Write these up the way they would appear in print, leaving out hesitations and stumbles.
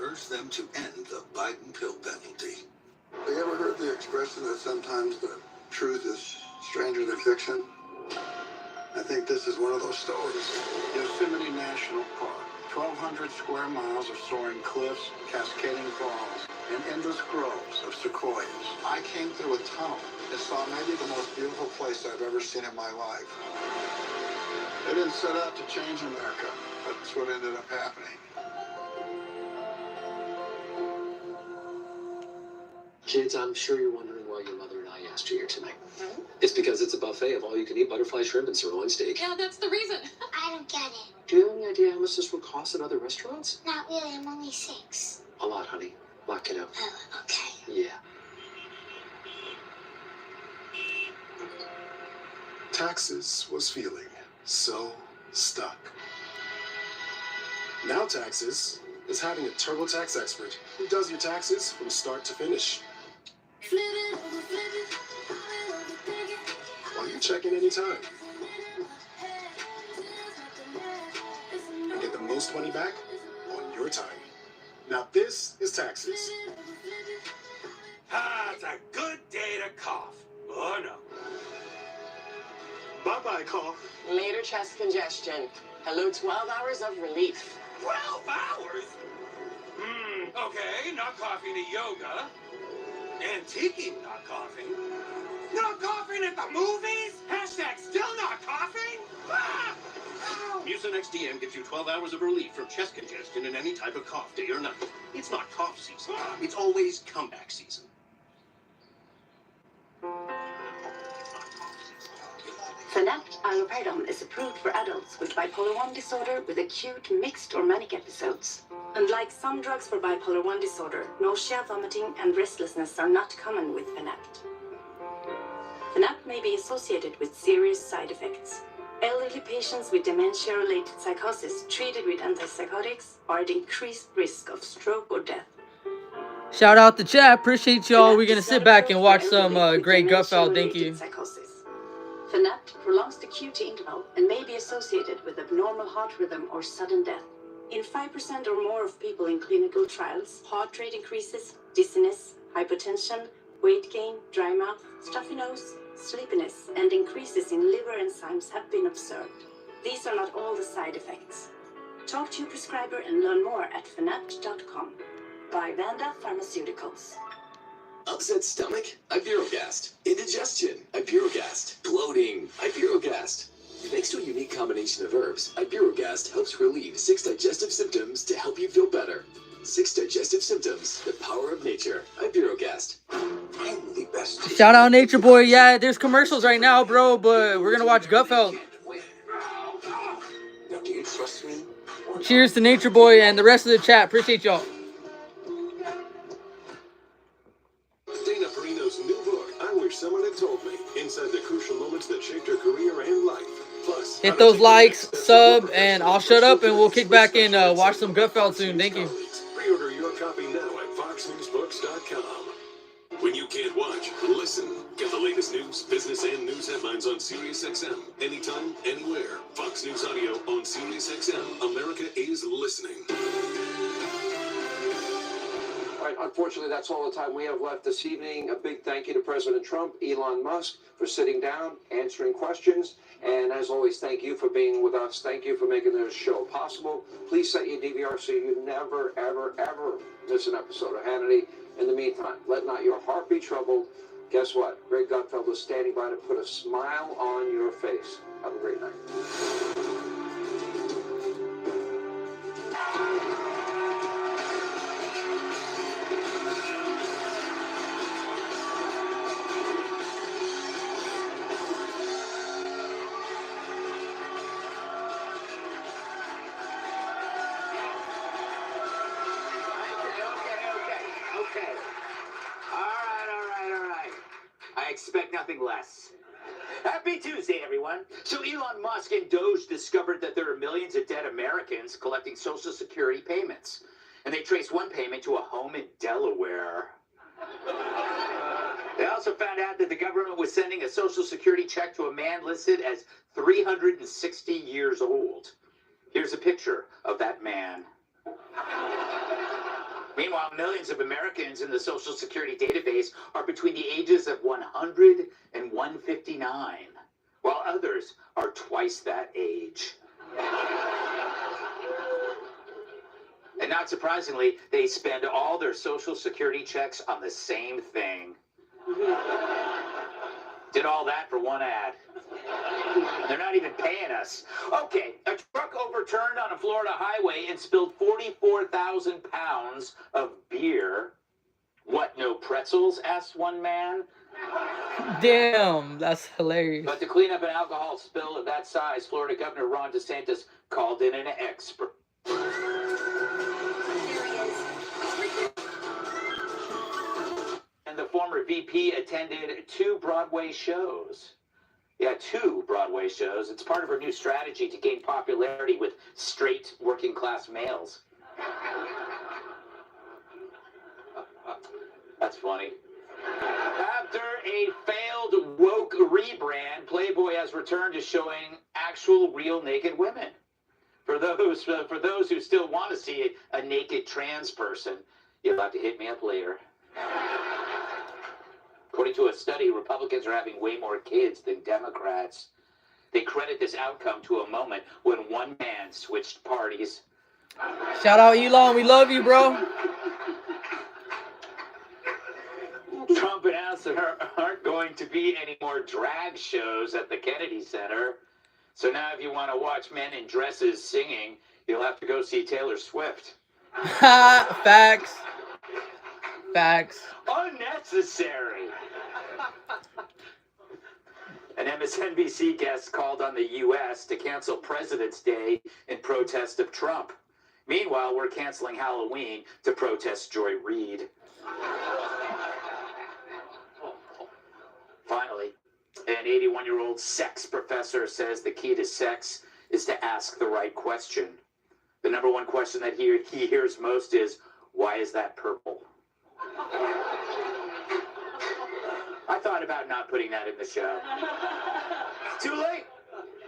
urged them to end the Biden pill penalty. Have you ever heard the expression that sometimes the truth is stranger than fiction? I think this is one of those stories. Yosemite National Park, 1,200 square miles of soaring cliffs, cascading falls, and endless groves of sequoias. I came through a tunnel and saw maybe the most beautiful place I've ever seen in my life. They didn't set out to change America, but that's what ended up happening. Kids, I'm sure you're wondering why your mother and I asked you here tonight. It's because it's a buffet of all-you-can-eat butterfly shrimp and sirloin steak. Yeah, that's the reason. I don't get it. Do you have any idea how much this would cost at other restaurants? Not really, I'm only 6. A lot, honey. Lock it up. Oh, okay. Yeah. Taxes was feeling so stuck. Now Taxes is having a TurboTax expert who does your taxes from start to finish. While you check in anytime. And get the most money back on your time. Now this is Taxes. Ah, it's a good day to cough. Oh no. Bye-bye, cough. Later chest congestion. Hello, 12 hours of relief. 12 hours? Okay, not coughing to yoga. Antiquing, not coughing. Not coughing at the movies? Hashtag still not coughing? Ah! Mucinex DM gives you 12 hours of relief from chest congestion in any type of cough, day or night. It's not cough season. It's always comeback season. Fanapt allopurinol is approved for adults with bipolar 1 disorder with acute, mixed, or manic episodes. Unlike some drugs for bipolar 1 disorder, nausea, vomiting, and restlessness are not common with Fanapt. Fanapt may be associated with serious side effects. Elderly patients with dementia-related psychosis treated with antipsychotics are at increased risk of stroke or death. Shout out to chat. Appreciate y'all. We're gonna sit back and watch some great Gutfeld. Thank you. Fanapt prolongs the QT interval and may be associated with abnormal heart rhythm or sudden death. In 5% or more of people in clinical trials, heart rate increases, dizziness, hypotension, weight gain, dry mouth, stuffy nose, sleepiness, and increases in liver enzymes have been observed. These are not all the side effects. Talk to your prescriber and learn more at fanapt.com. By Vanda Pharmaceuticals. Upset stomach? Ipirogast. Indigestion? Ipirogast. Bloating? Ipirogast. Thanks to a unique combination of herbs, Ipirogast helps relieve 6 digestive symptoms to help you feel better. 6 digestive symptoms, the power of nature. Ipirogast. I'm the best. Shout out Nature Boy. Yeah, there's commercials right now, bro, but we're gonna watch Gutfeld. Now, do you trust me? Cheers to Nature Boy and the rest of the chat. Appreciate y'all. I wish someone had told me. Inside the crucial moments that shaped her career and life. Plus, hit those likes, sub, and I'll shut up and we'll kick back and watch some Gutfeld soon. Thank you. Pre-order your copy now at foxnewsbooks.com. When you can't watch, listen. Get the latest news, business, and news headlines on SiriusXM. Anytime, anywhere. Fox News Audio on SiriusXM. America is listening. All right, unfortunately, that's all the time we have left this evening. A big thank you to President Trump, Elon Musk, for sitting down, answering questions. And as always, thank you for being with us. Thank you for making this show possible. Please set your DVR so you never, ever, ever miss an episode of Hannity. In the meantime, let not your heart be troubled. Guess what? Greg Gutfeld is standing by to put a smile on your face. Have a great night. I expect nothing less. Happy Tuesday, everyone. So Elon Musk and Doge discovered that there are millions of dead Americans collecting Social Security payments. And they traced one payment to a home in Delaware. They also found out that the government was sending a Social Security check to a man listed as 360 years old. Here's a picture of that man. Meanwhile, millions of Americans in the Social Security database are between the ages of 100 and 159, while others are twice that age. And not surprisingly, they spend all their Social Security checks on the same thing. Did all that for one ad. They're not even paying us. Okay, a truck overturned on a Florida highway and spilled 44,000 pounds of beer. What, no pretzels? Asked one man. Damn, that's hilarious. But to clean up an alcohol spill of that size, Florida Governor Ron DeSantis called in an expert. And the former VP attended 2 Broadway shows. Yeah, 2 Broadway shows. It's part of her new strategy to gain popularity with straight working class males. That's funny. After a failed woke rebrand, Playboy has returned to showing actual real naked women. For those who still want to see a naked trans person, you'll have to hit me up later. According to a study, Republicans are having way more kids than Democrats. They credit this outcome to a moment when one man switched parties. Shout out Elon, we love you, bro. Trump announced there aren't going to be any more drag shows at the Kennedy Center. So now if you want to watch men in dresses singing, you'll have to go see Taylor Swift. Facts. Facts. Unnecessary. An MSNBC guest called on the U.S. to cancel President's Day in protest of Trump. Meanwhile, we're canceling Halloween to protest Joy Reid. Finally, an 81-year-old sex professor says the key to sex is to ask the right question. The number one question that he hears most is, why is that purple? I thought about not putting that in the show. Too late.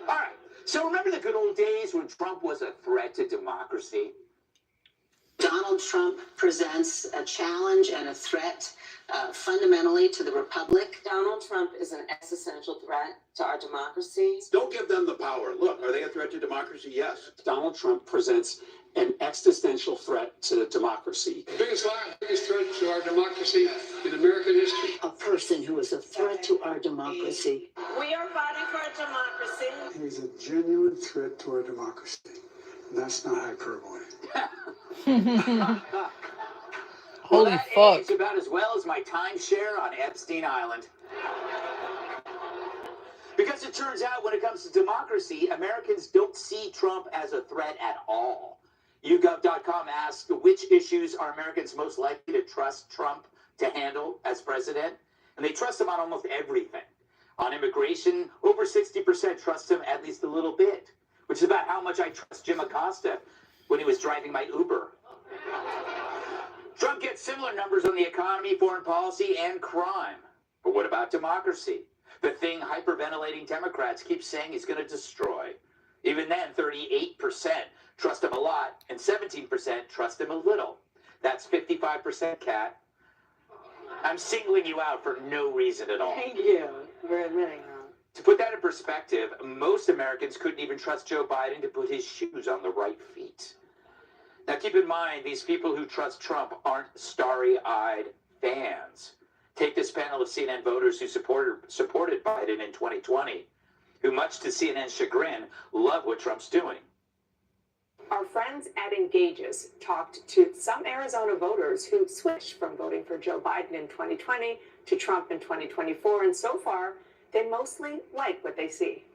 All right. So remember the good old days when Trump was a threat to democracy? Donald Trump presents a challenge and a threat fundamentally to the republic. Donald Trump is an existential threat to our democracy. Don't give them the power. Look, are they a threat to democracy? Yes. Donald Trump presents an existential threat to democracy. The biggest threat to our democracy in American history. A person who is a threat to our democracy. We are fighting for a democracy. He's a genuine threat to our democracy. And that's not hyperbole. Well, Holy that fuck. aged about as well as my timeshare on Epstein Island. Because it turns out when it comes to democracy, Americans don't see Trump as a threat at all. YouGov.com asked which issues are Americans most likely to trust Trump to handle as president, and they trust him on almost everything. On immigration, over 60% trust him at least a little bit, which is about how much I trust Jim Acosta when he was driving my Uber. Trump gets similar numbers on the economy, foreign policy, and crime. But what about democracy? The thing hyperventilating Democrats keep saying he's going to destroy. Even then, 38% trust him a lot, and 17% trust him a little. That's 55%, Kat. I'm singling you out for no reason at all. Thank you for admitting that. To put that in perspective, most Americans couldn't even trust Joe Biden to put his shoes on the right feet. Now keep in mind, these people who trust Trump aren't starry-eyed fans. Take this panel of CNN voters who supported Biden in 2020, who, much to CNN's chagrin, love what Trump's doing. Our friends at Engages talked to some Arizona voters who switched from voting for Joe Biden in 2020 to Trump in 2024, and so far, they mostly like what they see.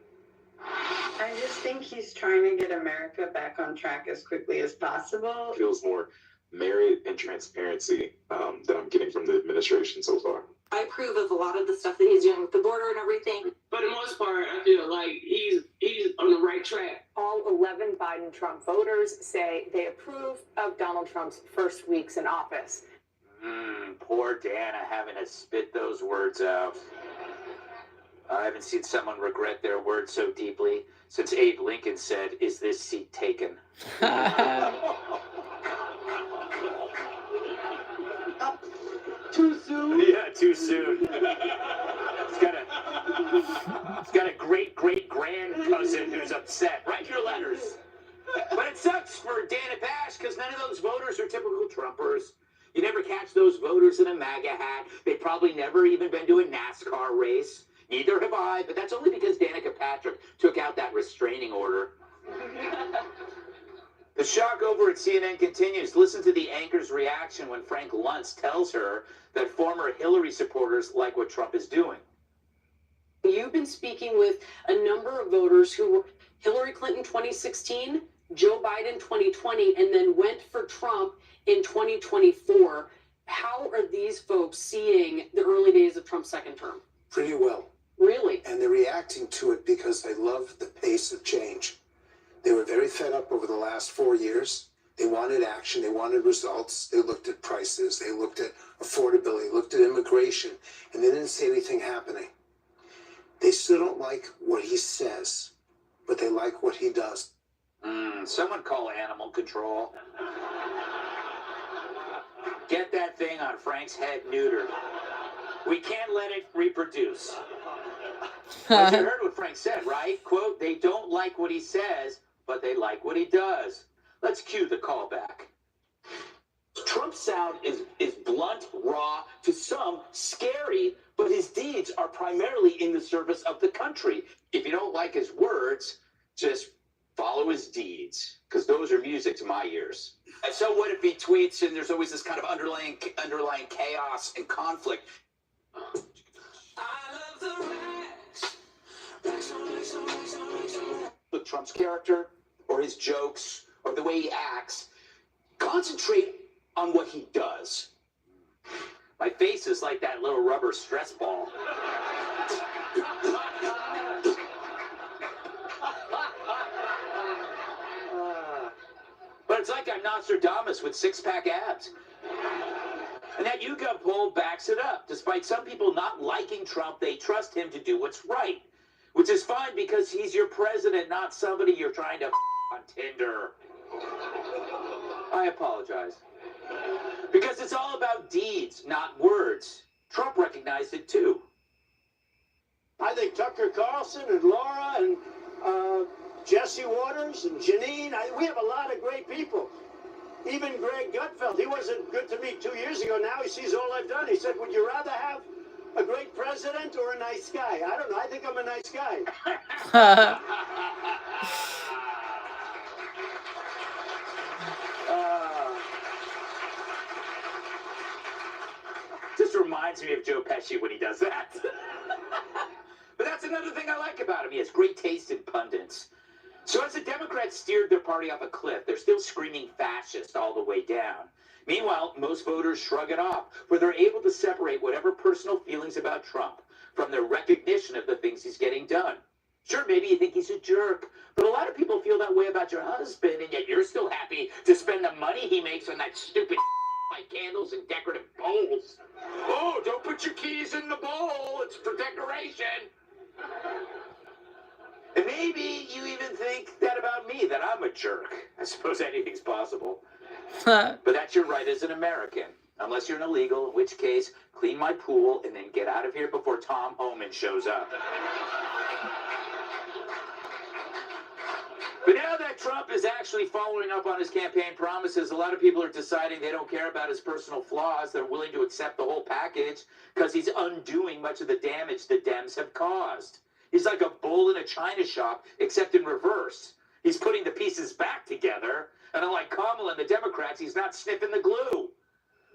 I just think he's trying to get America back on track as quickly as possible. Feels more merit and transparency that I'm getting from the administration so far. I approve of a lot of the stuff that he's doing with the border and everything. For the most part, I feel like he's on the right track. All 11 Biden-Trump voters say they approve of Donald Trump's first weeks in office. Poor Dana having to spit those words out. I haven't seen someone regret their words so deeply since Abe Lincoln said, "Is this seat taken?" none of those voters are typical Trumpers. You never catch those voters in a MAGA hat. They've probably never even been to a NASCAR race. Neither have I, but that's only because Danica Patrick took out that restraining order. The shock over at CNN continues. Listen to the anchor's reaction when Frank Luntz tells her that former Hillary supporters like what Trump is doing. You've been speaking with a number of voters who were Hillary Clinton 2016, Joe Biden 2020, and then went for Trump in 2024. How are these folks seeing the early days of Trump's second term? Pretty well. Really? And they're reacting to it because they love the pace of change. They were very fed up over the last 4 years. They wanted action. They wanted results. They looked at prices. They looked at affordability, looked at immigration, and they didn't see anything happening. They still don't like what he says, but they like what he does. Someone call animal control. Get that thing on Frank's head neutered. We can't let it reproduce. But you heard what Frank said, right? Quote, they don't like what he says, but they like what he does. Let's cue the callback. Trump's sound is blunt, raw, to some scary, but his deeds are primarily in the service of the country. If you don't like his words, just follow his deeds, because those are music to my ears. And so what if he tweets and there's always this kind of underlying chaos and conflict? With Trump's character or his jokes or the way he acts, concentrate on what he does. My face is like that little rubber stress ball. But it's like I'm Nostradamus with six-pack abs. And that YouGov poll backs it up. Despite some people not liking Trump, they trust him to do what's right. Which is fine because he's your president, not somebody you're trying to on Tinder. I apologize. Because it's all about deeds, not words. Trump recognized it too. I think Tucker Carlson and Laura and Jesse Waters and Janine, we have a lot of great people. Even Greg Gutfeld, he wasn't good to me 2 years ago. Now he sees all I've done. He said, would you rather have a great president or a nice guy? I don't know. I think I'm a nice guy. Just reminds me of Joe Pesci when he does that. But that's another thing I like about him. He has great taste in pundits. So as the Democrats steered their party off a cliff, they're still screaming fascist all the way down. Meanwhile, most voters shrug it off, where they're able to separate whatever personal feelings about Trump from their recognition of the things he's getting done. Sure, maybe you think he's a jerk, but a lot of people feel that way about your husband, and yet you're still happy to spend the money he makes on that stupid like candles and decorative bowls. Oh, don't put your keys in the bowl. It's for decoration. And maybe you even think that about me, that I'm a jerk. I suppose anything's possible. But that's your right as an American. Unless you're an illegal, in which case, clean my pool and then get out of here before Tom Homan shows up. But now that Trump is actually following up on his campaign promises, a lot of people are deciding they don't care about his personal flaws. They're willing to accept the whole package because he's undoing much of the damage the Dems have caused. He's like a bull in a china shop, except in reverse. He's putting the pieces back together, and unlike Kamala and the Democrats, he's not sniffing the glue.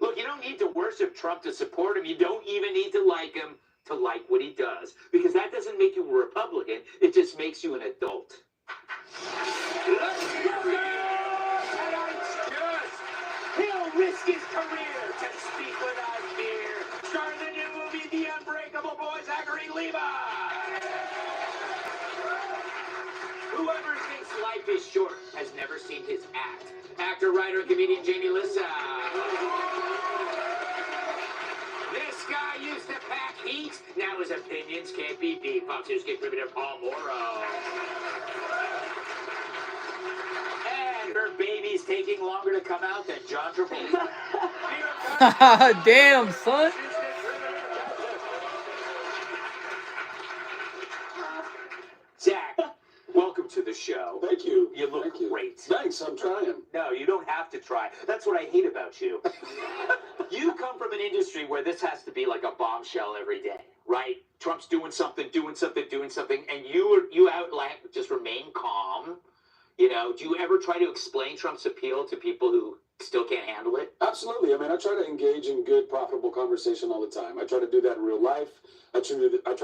Look, you don't need to worship Trump to support him. You don't even need to like him to like what he does, because that doesn't make you a Republican. It just makes you an adult. He'll risk his career to speak without fear. Starring the new movie, The Unbreakable Boy, Zachary Levi. Whoever thinks life is short has never seen his act. Actor, writer, and comedian Jamie Lissa. This guy used to pack heat. Now his opinions can't be beat. Fox News contributor Paul Morrow. And her baby's taking longer to come out than John Travolta. Damn, son. Zach, welcome to the show. Thank you. You look great. Thanks, I'm trying. No, you don't have to try. That's what I hate about you. You come from an industry where this has to be like a bombshell every day, right? Trump's doing something, and you just remain calm. You know, do you ever try to explain Trump's appeal to people who still can't handle it? Absolutely. I mean, I try to engage in good, profitable conversation all the time. I try to do that in real life. I try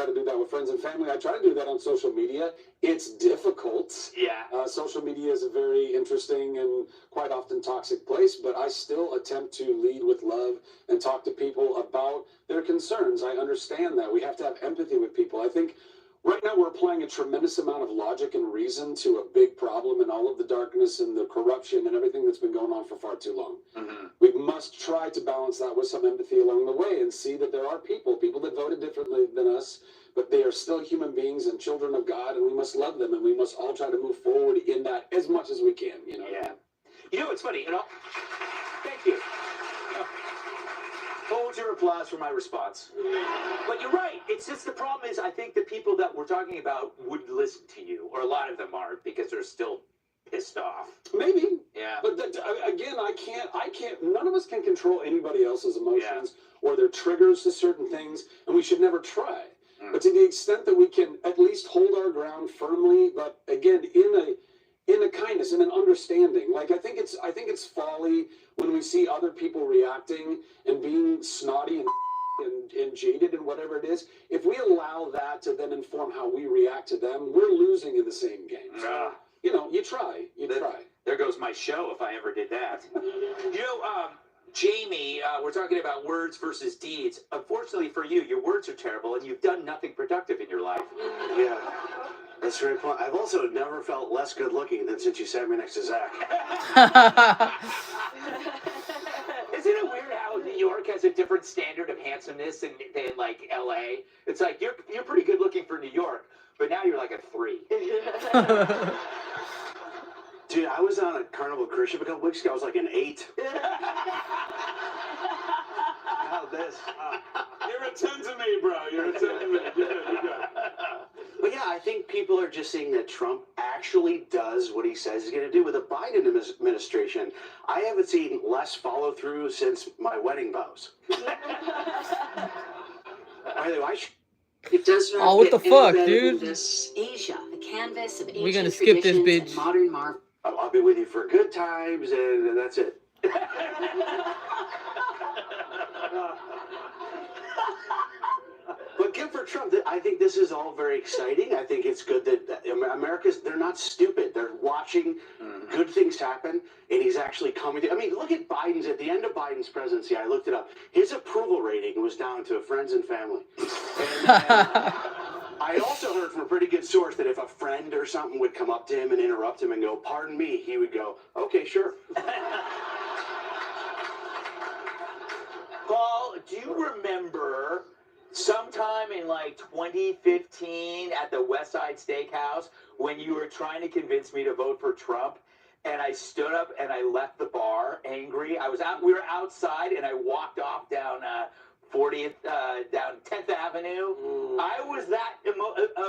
to do that with friends and family. I try to do that on social media. It's difficult. Yeah. Social media is a very interesting and quite often toxic place, but I still attempt to lead with love and talk to people about their concerns. I understand that. We have to have empathy with people. I think right now we're applying a tremendous amount of logic and reason to a big problem and all of the darkness and the corruption and everything that's been going on for far too long. Mm-hmm. We must try to balance that with some empathy along the way and see that there are people that voted differently than us, but they are still human beings and children of God, and we must love them, and we must all try to move forward in that as much as we can, you know? Yeah. You know, it's funny, thank you. Hold your applause for my response. But you're right. It's just the problem is I think the people that we're talking about would listen to you, or a lot of them aren't because they're still pissed off. Maybe. Yeah. But again, I can't, none of us can control anybody else's emotions or their triggers to certain things, and we should never try. But to the extent that we can at least hold our ground firmly, but again, in a kindness, in an understanding. Like, I think it's folly when we see other people reacting and being snotty and jaded and whatever it is. If we allow that to then inform how we react to them, we're losing in the same game. So, you know, you try. There goes my show if I ever did that. You know, Jamie, we're talking about words versus deeds. Unfortunately for you, your words are terrible and you've done nothing productive in your life. Yeah. That's very point. I've also never felt less good looking than since you sat me next to Zach. Isn't it weird how New York has a different standard of handsomeness than like LA? It's like you're pretty good looking for New York, but now you're like a 3. Dude, I was on a Carnival cruise ship a couple weeks ago. I was like an 8. How this? You're a 10 to me, bro. You're a 10 to me. You're good. But yeah, I think people are just seeing that Trump actually does what he says he's going to do. With the Biden administration, I haven't seen less follow through since my wedding vows. By the way, It does not what the get any fuck, better dude? than this. Asia, the canvas of ancient We're gonna skip this traditions bitch. and modern marvels. I'll be with you for good times, and that's it. But good for Trump. I think this is all very exciting. I think it's good that they're not stupid. They're watching good things happen, and he's actually coming to. I mean, look at at the end of Biden's presidency, I looked it up. His approval rating was down to friends and family. And I also heard from a pretty good source that if a friend or something would come up to him and interrupt him and go, "Pardon me," he would go, "Okay, sure." Paul, do you remember sometime in like 2015 at the West Side Steakhouse when you were trying to convince me to vote for Trump? And I stood up and I left the bar angry. We were outside and I walked off down 40th, down 10th Avenue. I was that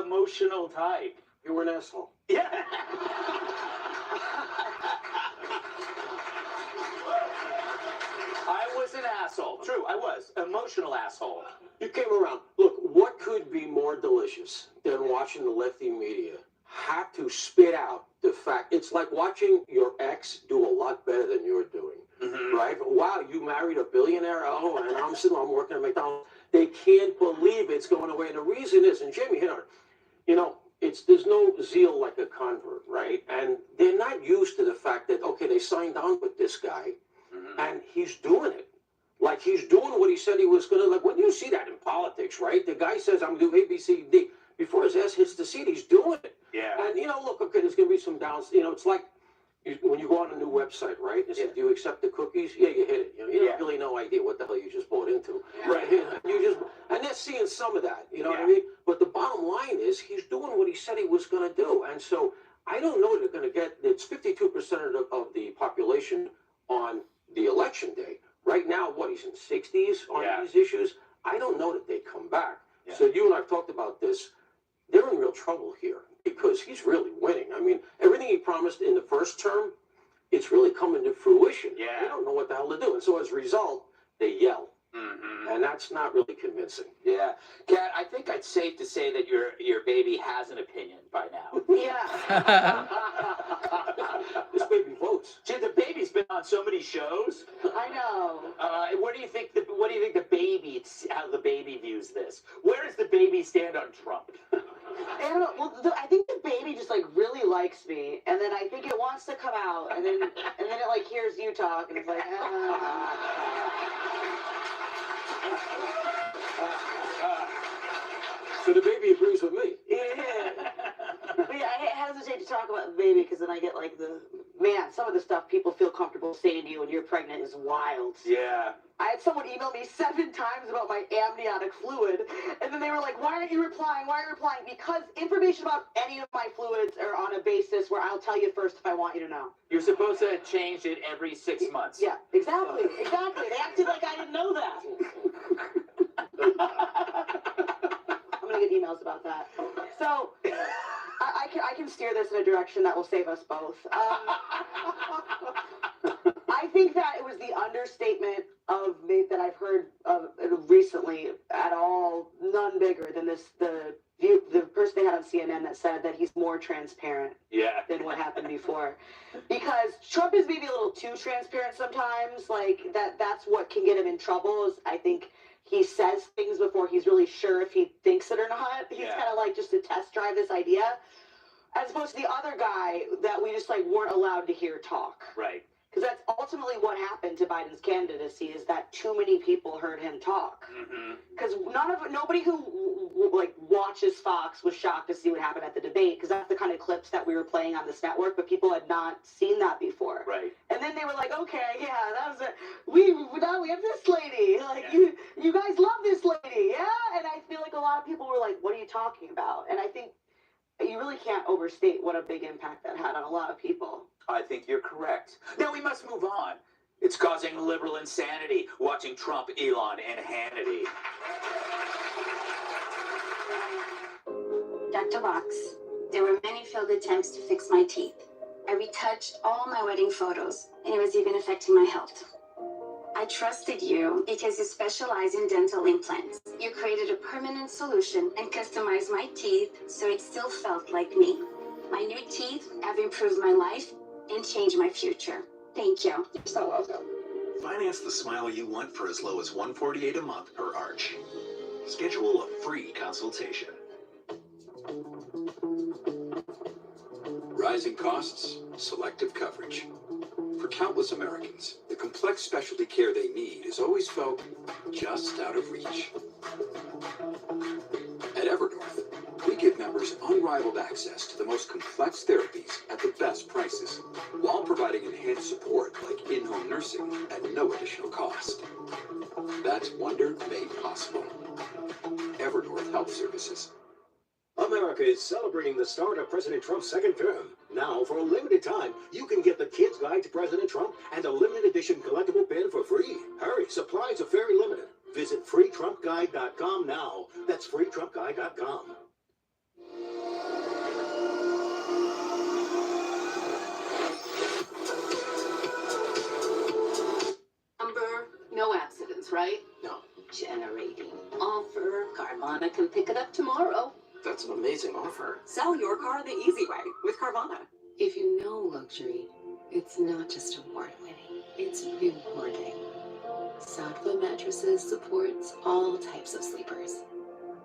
emotional type. You were an asshole. Yeah. I was an asshole. True, I was. Emotional asshole. You came around. Look, what could be more delicious than watching the lefty media have to spit out the fact? It's like watching your ex do a lot better than you're doing. Right? Wow, you married a billionaire? Oh, and I'm working at McDonald's. They can't believe it's going away. And the reason is, and Jamie hit on it, you know, there's no zeal like a convert, right? And they're not used to the fact that, okay, they signed on with this guy, and he's doing it. Like, he's doing what he said he was going to. Like, when you see that in politics, right? The guy says, I'm going to do A, B, C, D. Before his ass hits the seat, he's doing it. Yeah. And, you know, look, okay, there's going to be some downs. You know, it's like when you go on a new website, right? They say, do you accept the cookies? Yeah, you hit it. You know, you have really no idea what the hell you just bought into. Right. And they're seeing some of that, you know what I mean? But the bottom line is he's doing what he said he was going to do. And so I don't know they're going to get, it's 52% of the population on the election day. Right now, what, he's in 60s on these issues? I don't know that they come back. So you and I have talked about this. They're in real trouble here because he's really winning. I mean, everything he promised in the first term, it's really coming to fruition. Yeah. They don't know what the hell to do. And so as a result, they yell. And that's not really convincing. Yeah. Kat, I think it's safe to say that your baby has an opinion by now. Yeah. This baby votes. Gee, the baby's been on so many shows. I know. What do you think the baby, how the baby views this? Where does the baby stand on Trump? I don't know. Well, I think the baby just like really likes me, and then I think it wants to come out, and then it like hears you talk, and it's like. So the baby agrees with me. Yeah. But yeah, I hesitate to talk about the baby because then I get like some of the stuff people feel comfortable saying to you when you're pregnant is wild. Yeah. I had someone email me 7 times about my amniotic fluid, and then they were like, why aren't you replying? Why are you replying? Because information about any of my fluids are on a basis where I'll tell you first if I want you to know. You're supposed to change it every 6 months. Yeah, exactly. Exactly. They acted like I didn't know that. I'm going to get emails about that. So, I can steer this in a direction that will save us both. I think that it was the understatement of me that I've heard of recently at all, none bigger than the person they had on CNN that said that he's more transparent than what happened before. Because Trump is maybe a little too transparent sometimes. Like that's what can get him in trouble is I think he says things before he's really sure if he thinks it or not. He's kind of like just to test drive this idea. As opposed to the other guy that we just like weren't allowed to hear talk. Right. Because that's ultimately what happened to Biden's candidacy is that too many people heard him talk. Because nobody who like watches Fox was shocked to see what happened at the debate because that's the kind of clips that we were playing on this network, but people had not seen that before. Right. And then they were like, okay, yeah, that was it. Now we have this lady. Like you guys love this lady, yeah. And I feel like a lot of people were like, what are you talking about? And I think you really can't overstate what a big impact that had on a lot of people. I think you're correct. Now we must move on. It's causing liberal insanity watching Trump, Elon, and Hannity. Dr. Box, there were many failed attempts to fix my teeth. I retouched all my wedding photos, and it was even affecting my health. I trusted you because you specialize in dental implants. You created a permanent solution and customized my teeth so it still felt like me. My new teeth have improved my life and changed my future. Thank you. You're so welcome. Finance the smile you want for as low as $148 a month per arch. Schedule a free consultation. Rising costs, selective coverage. For countless Americans, the complex specialty care they need is always felt just out of reach. At Evernorth, we give members unrivaled access to the most complex therapies at the best prices, while providing enhanced support like in-home nursing at no additional cost. That's wonder made possible. Evernorth Health Services. America is celebrating the start of President Trump's second term. Now, for a limited time, you can get the Kid's Guide to President Trump and a limited edition collectible pin for free. Hurry, supplies are very limited. Visit freetrumpguide.com now. That's freetrumpguide.com. Number, no accidents, right? No. Generating offer. Carvana can pick it up tomorrow. That's an amazing offer. Sell your car the easy way with Carvana. If you know luxury, it's not just award-winning, it's rewarding. Sattva Mattresses supports all types of sleepers.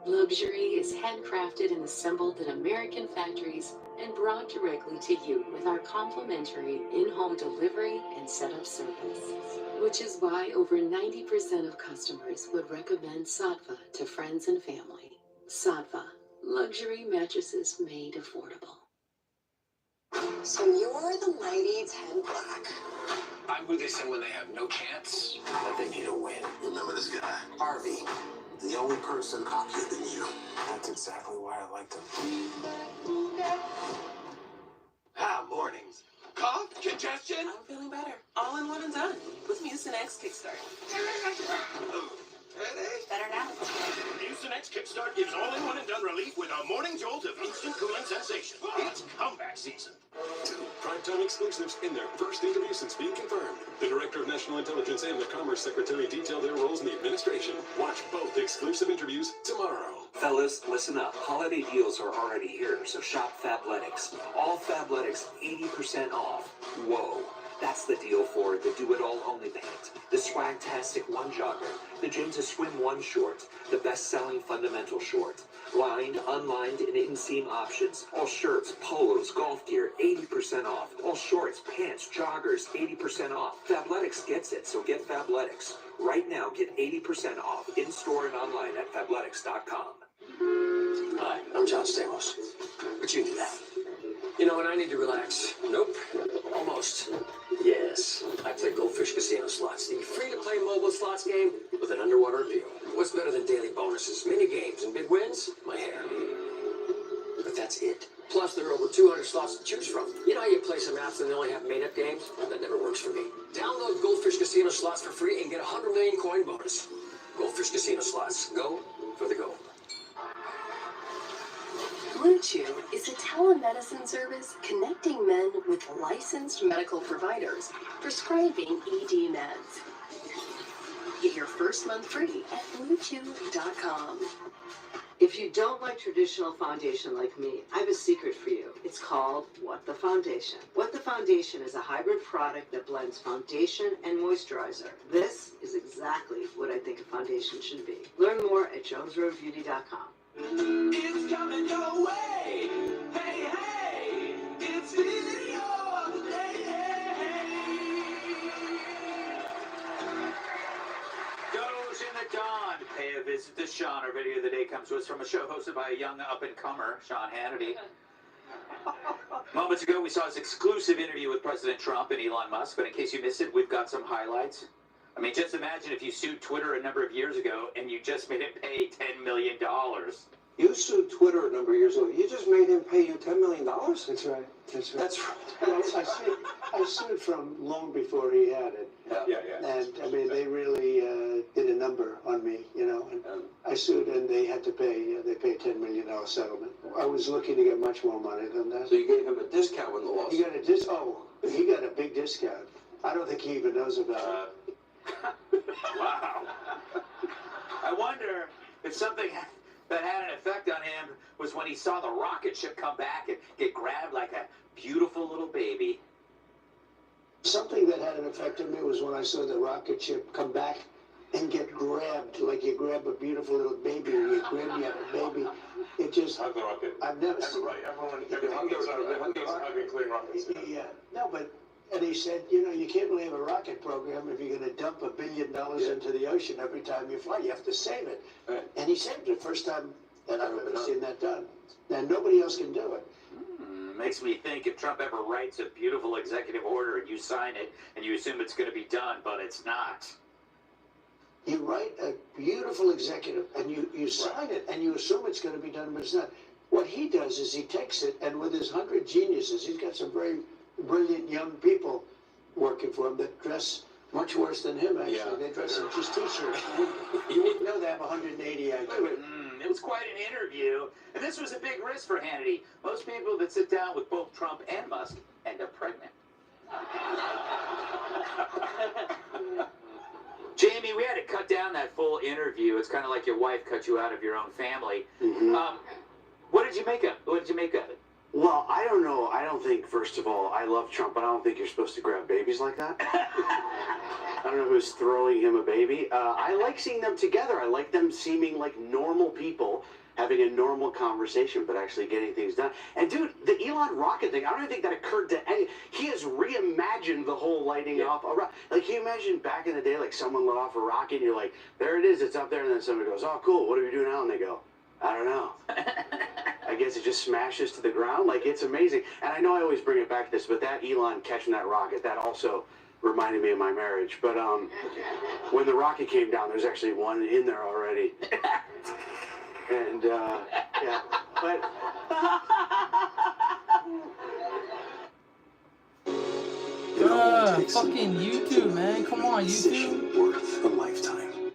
Luxury is handcrafted and assembled in American factories and brought directly to you with our complimentary in-home delivery and setup service. Which is why over 90% of customers would recommend Sattva to friends and family. Sattva, luxury mattresses made affordable. So you're the mighty 10 Black. I'm who they send when they have no chance, but they need a win. Remember this guy? Harvey. The only person cockier than you. That's exactly why I liked him. Mornings. Cough? Congestion? I'm feeling better. All in one and done. With Mucinex Kickstart. Headache? Better now. Carlson X Kickstart gives all-in-one and done relief with a morning jolt of instant cooling sensation. It's comeback season. 2 primetime exclusives in their first interview since being confirmed. The Director of National Intelligence and the Commerce Secretary detail their roles in the administration. Watch both exclusive interviews tomorrow. Fellas, listen up. Holiday deals are already here, so shop Fabletics. All Fabletics 80% off. Whoa. That's the deal for the do-it-all only pant, the swag-tastic one jogger, the gym to swim one short, the best-selling fundamental short, lined, unlined, and inseam options, all shirts, polos, golf gear, 80% off, all shorts, pants, joggers, 80% off. Fabletics gets it, so get Fabletics. Right now, get 80% off in-store and online at Fabletics.com. Hi, I'm John Stamos. But you knew that. You know when I need to relax? Nope. Almost. Yes, I play Goldfish Casino Slots, the free-to-play mobile slots game with an underwater appeal. What's better than daily bonuses, mini games, and big wins? My hair. But that's it. Plus, there are over 200 slots to choose from. You know how you play some apps and they only have made-up games? That never works for me. Download Goldfish Casino Slots for free and get a 100 million coin bonus. Goldfish Casino Slots. Go for the gold. Blue Chew is a telemedicine service connecting men with licensed medical providers prescribing ED meds. Get your first month free at BlueChew.com. If you don't like traditional foundation like me, I have a secret for you. It's called What the Foundation. What the Foundation is a hybrid product that blends foundation and moisturizer. This is exactly what I think a foundation should be. Learn more at JonesRoadBeauty.com. It's coming your way. Hey, hey, it's video of the day. Goes in the dawn. Pay a visit to Sean. Our video of the day comes to us from a show hosted by a young up-and-comer, Sean Hannity. Moments ago, we saw his exclusive interview with President Trump and Elon Musk, but in case you missed it, we've got some highlights. I mean, just imagine if you sued Twitter a number of years ago and you just made it pay $10 million. You sued Twitter a number of years ago. You just made him pay you $10 million? That's right. That's right. That's right. Well, I sued from long before he had it. Yeah. And I mean, they really did a number on me, you know. And I sued, and they had to pay. They paid $10 million settlement. I was looking to get much more money than that. So you gave him a discount when the lawsuit. He got a he got a big discount. I don't think he even knows about it. Wow. I wonder if something that had an effect on him was when he saw the rocket ship come back and get grabbed like a beautiful little baby. Something that had an effect on me was when I saw the rocket ship come back and get grabbed, like you grab a beautiful little baby, or you grab a baby. It just, I've never seen. Yeah, no, but, and he said, you know, you can't really have a rocket program if you're going to dump $1 billion into the ocean every time you fly. You have to save it. Right. And he saved it. First time that I've ever seen that done. And nobody else can do it. Makes me think if Trump ever writes a beautiful executive order and you sign it and you assume it's going to be done, but it's not. You write a beautiful executive and you sign it and you assume it's going to be done, but it's not. What he does is he takes it, and with his 100 geniuses, he's got some very brilliant young people working for him that dress much worse than him, actually. Yeah. They dress in just t-shirts. You wouldn't know they have 180 IQ. It was quite an interview, and this was a big risk for Hannity. Most people that sit down with both Trump and Musk end up pregnant. Jamie, we had to cut down that full interview. It's kind of like your wife cut you out of your own family. What did you make of it? Well, I don't know. I don't think, first of all, I love Trump, but I don't think you're supposed to grab babies like that. I don't know who's throwing him a baby. I like seeing them together. I like them seeming like normal people, having a normal conversation, but actually getting things done. And dude, the Elon rocket thing, I don't even think that occurred to any. He has reimagined the whole lighting off a rocket. Like, can you imagine back in the day, like someone lit off a rocket and you're like, there it is, it's up there, and then somebody goes, oh, cool, what do we do now? And they go, I don't know. I guess it just smashes to the ground. Like, it's amazing. And I know I always bring it back to this, but that Elon catching that rocket, that also reminded me of my marriage. But when the rocket came down, there's actually one in there already. And, yeah, but... Fucking YouTube, man. Come on, YouTube. Worth a lifetime.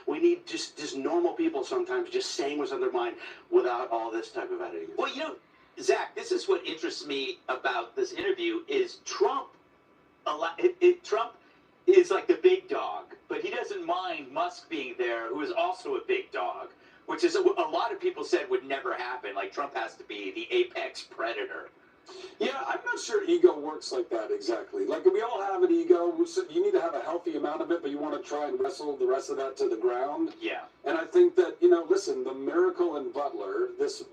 We need just normal people simple sometimes, just saying what's on their mind without all this type of editing. Well, Zach, this is what interests me about this interview is Trump. Trump is like the big dog, but he doesn't mind Musk being there, who is also a big dog, which is a lot of people said would never happen. Like Trump has to be the apex predator. Yeah, I'm not sure ego works like that exactly. Like, we all have an ego. You need to have a healthy amount of it, but you want to try and wrestle the rest of that to the ground. Yeah. And I think that, listen, the miracle in Butler, this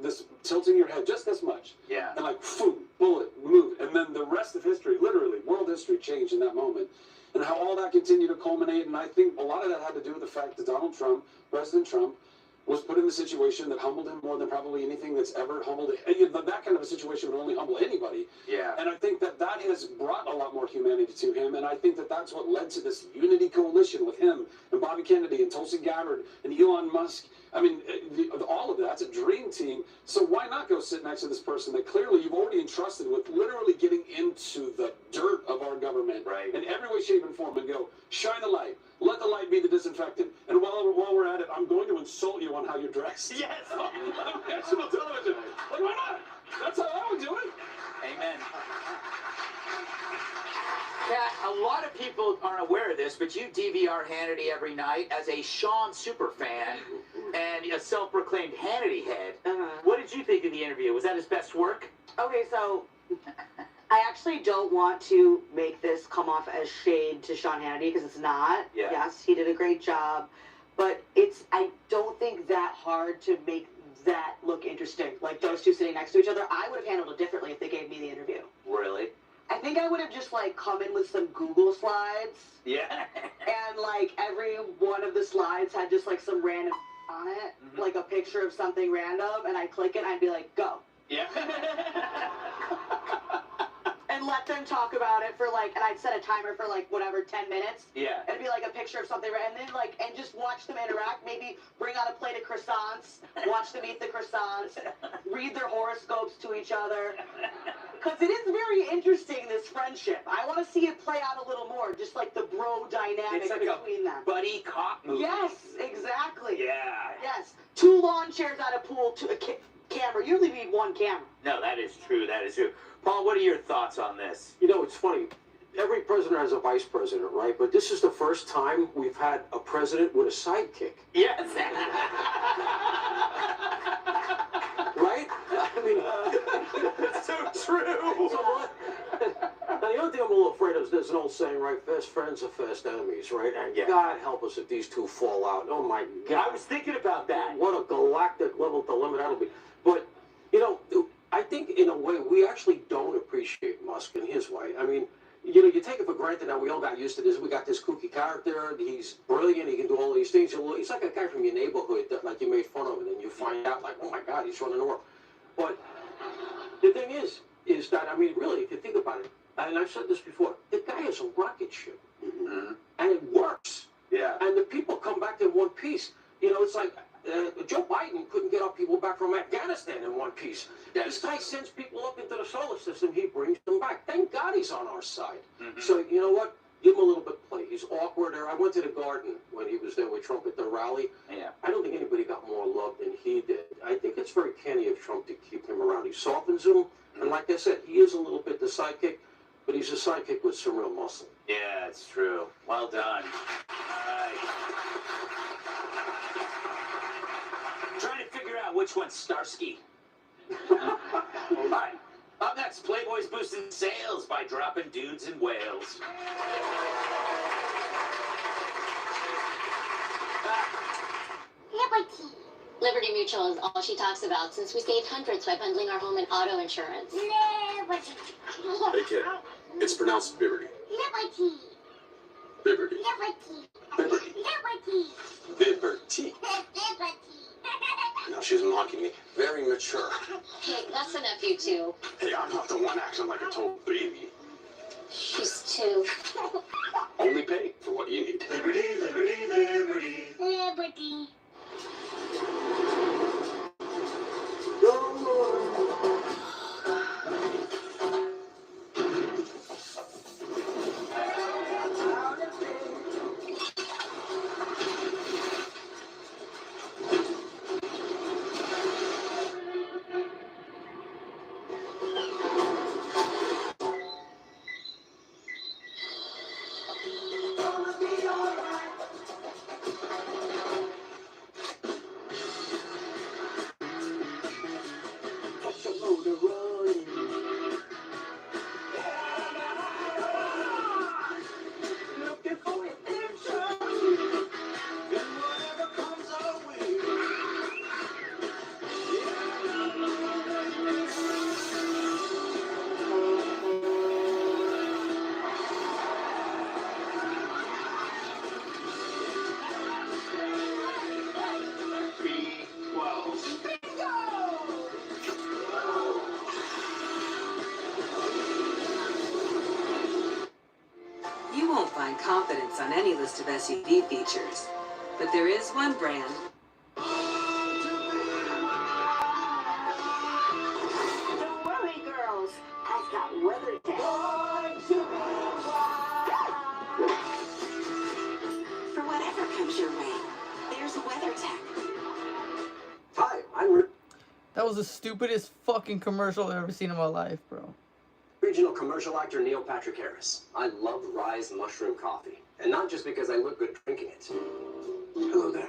tilting your head just this much. Yeah. And like, boom, bullet, move. And then the rest of history, literally, world history changed in that moment. And how all that continued to culminate. And I think a lot of that had to do with the fact that Donald Trump, President Trump, was put in a situation that humbled him more than probably anything that's ever humbled him. That kind of a situation would only humble anybody. Yeah. And I think that has brought a lot more humanity to him. And I think that that's what led to this unity coalition with him and Bobby Kennedy and Tulsi Gabbard and Elon Musk. I mean, all of that's a dream team. So why not go sit next to this person that clearly you've already entrusted with literally getting into the dirt of our government in every way, shape, and form and go, shine a light. Let the light be the disinfectant. And while we're at it, I'm going to insult you on how you're dressed. Yes! On national television. Like, why not? That's how I would do it. Amen. Kat, a lot of people aren't aware of this, but you DVR Hannity every night as a Sean superfan and a self-proclaimed Hannity head. What did you think of the interview? Was that his best work? Okay, so I actually don't want to make this come off as shade to Sean Hannity because it's not. Yeah. Yes, he did a great job, but I don't think that hard to make that look interesting. Like those two sitting next to each other, I would have handled it differently if they gave me the interview. Really? I think I would have just come in with some Google slides. Yeah. And every one of the slides had just some random on it, like a picture of something random, and I'd click it and I'd be like, go. Yeah. And let them talk about it for and I'd set a timer for 10 minutes. Yeah. It'd be a picture of something, and then and just watch them interact. Maybe bring out a plate of croissants, watch them eat the croissants, read their horoscopes to each other. Because it is very interesting, this friendship. I want to see it play out a little more, just the bro dynamic It's like between them. Buddy cop movie. Yes, exactly. Yeah. Yes. 2 lawn chairs at a pool, to a camera. You only need 1 camera. No, that is true. That is true. Paul, what are your thoughts on this? It's funny. Every president has a vice president, right? But this is the first time we've had a president with a sidekick. Yes. Right? I mean, it's so true. So what? Now, the other thing I'm a little afraid of is there's an old saying, right? Fast friends are fast enemies, right? And God help us if these two fall out. Oh, my God. I was thinking about that. What a galactic level dilemma that'll be. But, I think in a way we actually don't appreciate Musk in his way. I mean, you take it for granted now. We all got used to this. We got this kooky character. He's brilliant. He can do all these things. He's like a guy from your neighborhood that you made fun of, and then you find out oh my God, he's running the world. But the thing is that, I mean, really, if you think about it, and I've said this before, the guy is a rocket ship, and it works. Yeah. And the people come back in one piece. It's like Joe Biden couldn't get our people back from Afghanistan in one piece. This guy sends people up into the solar system. He brings them back. Thank God he's on our side. So, you know what? Give him a little bit of play. He's awkward. I went to the Garden when he was there with Trump at the rally. Yeah. I don't think anybody got more love than he did. I think it's very canny of Trump to keep him around. He softens him. And like I said, he is a little bit the sidekick, but he's a sidekick with some real muscle. Yeah, it's true. Well done. All right. Trying to figure out which one's Starsky. All right. Up next, Playboy's boosting sales by dropping dudes in Wales. Liberty Mutual is all she talks about since we saved hundreds by bundling our home and auto insurance. Hey kid, it's pronounced Liberty. Liberty. Liberty. Liberty. Liberty. No, she's mocking me. Very mature. Hey, that's enough, you two. Hey, I'm not the one acting like a total baby. She's two. Only pay for what you need. Liberty, liberty, liberty. Liberty. You won't find confidence on any list of SUV features, but there is one brand. Don't worry, girls. I've got weather tech. For whatever comes your way, there's weather tech. Hi, I'm That was the stupidest fucking commercial I've ever seen in my life, bro. regional commercial actor Neil Patrick Harris. I love Rise Mushroom Coffee. And not just because I look good drinking it. Hello there.